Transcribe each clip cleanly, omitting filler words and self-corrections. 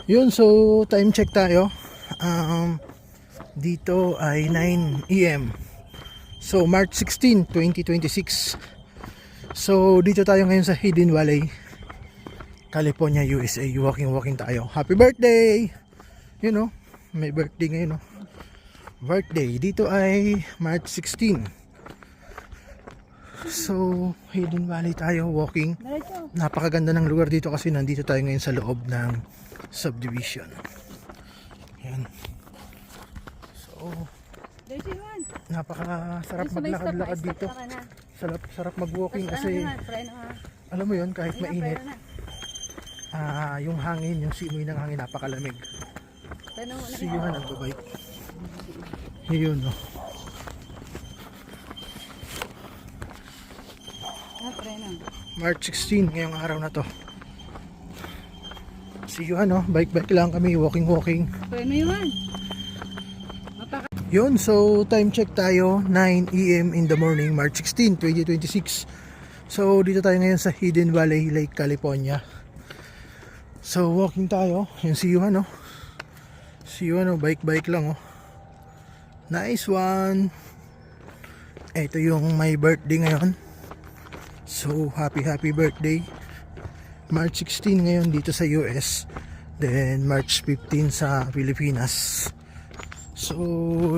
Yun, so time check tayo. Dito ay 9 AM. So March 16, 2026. So dito tayo ngayon sa Hidden Valley, California, USA. Walking tayo. Happy birthday! You know, may birthday ngayon, no? Birthday. Dito ay March 16. So, Hidden Valley tayo, walking. Napakaganda ng lugar dito kasi nandito tayo ngayon sa loob ng subdivision. Yan. So, napakasarap maglakad-lakad dito. Sarap mag-walking kasi alam mo yun, kahit mainit, yung hangin, yung simoy ng hangin napakalamig. Siyuhan nagbabike. Yun, no. March 16 ngayong araw na to. Siyuhan, no. Bike lang kami, walking. Yun, so time check tayo, 9 AM in the morning, March 16, 2026. So dito tayo ngayon sa Hidden Valley, Lake California. So walking tayo, yung siyuhan, no. Siyuhan, no, bike lang, oh. Nice one. Ito yung my birthday ngayon. So happy birthday. March 16 ngayon dito sa US, then March 15 sa Pilipinas. So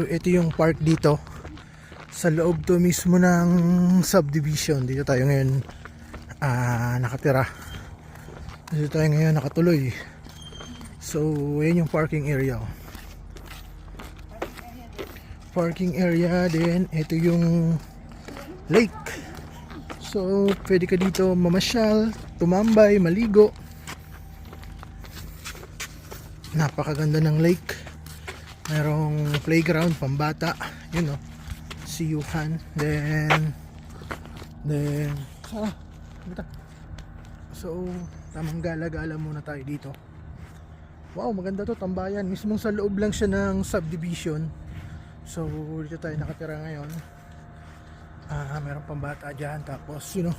ito yung park dito. Sa loob to mismo ng subdivision. Dito tayo ngayon nakatira. Dito tayo ngayon nakatuloy. So yan yung parking area. Parking area, then ito yung lake. So pwede ka dito mamasyal, tumambay, maligo. Napakaganda ng lake. Merong playground pambata, yun, know, siyuhan. Then so tamang gala-gala muna tayo dito. Wow, maganda to, tambayan. Mismong sa loob lang siya ng subdivision. So dito tayo nakatira ngayon. Merong pambata dyan. Tapos you know,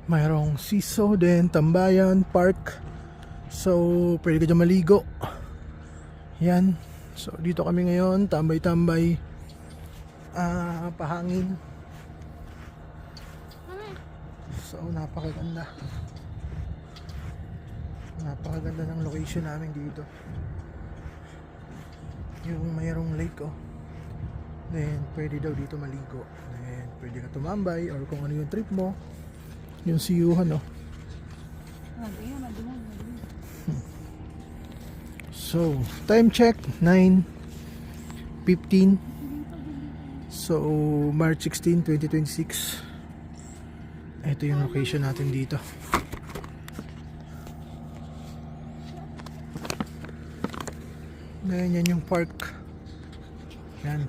mayroong siso, then tambayan, park. So pwede ka dyan maligo. Yan. So dito kami ngayon, tambay-tambay, pahangin. So napakaganda ng location namin dito. Yung mayroong lake, oh. Then pwede daw dito maligo. Then pwede ka tumambay or kung ano yung trip mo. Yung siyuhan, oh. So time check 9:15. So March 16, 2026. Ito yung location natin dito. Yan yung park. Yan.